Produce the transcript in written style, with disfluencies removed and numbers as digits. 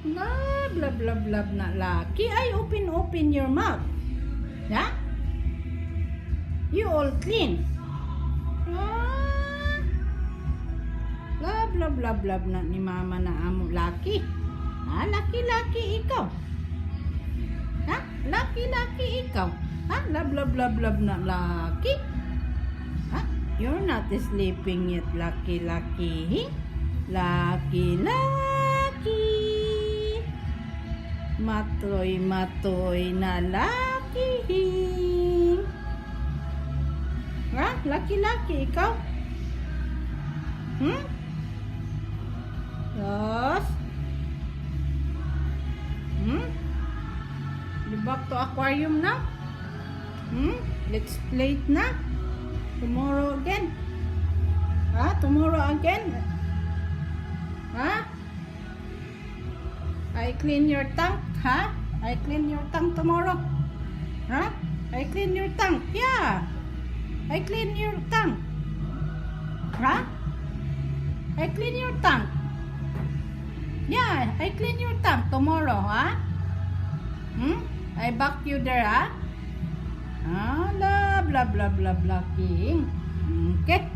Blah, blah, blah, blah, na lucky. Ay, open your mouth. Yeah? You all clean. Ah. Blah, blah, blah, blah, na ni mama na amo. Lucky. Ha? Lucky, ikaw. Ha? Lucky, ikaw. Ha? Blah, blah, blah, blah, na lucky. Ha? You're not sleeping yet, lucky. Lucky. Matoy na lucky. Ha? Lucky, ikaw? Yes? You back to aquarium now? Let's play it na. Tomorrow again. Ha? Tomorrow again? Ha? I clean your tank, ha? I clean your tank tomorrow. Ha? I clean your tank. Yeah. I clean your tank. Ha? I clean your tank. Yeah, I clean your tank tomorrow, ha? I back you there, ha? Ah, blah, blah, blah, blah, blah, king. Okay.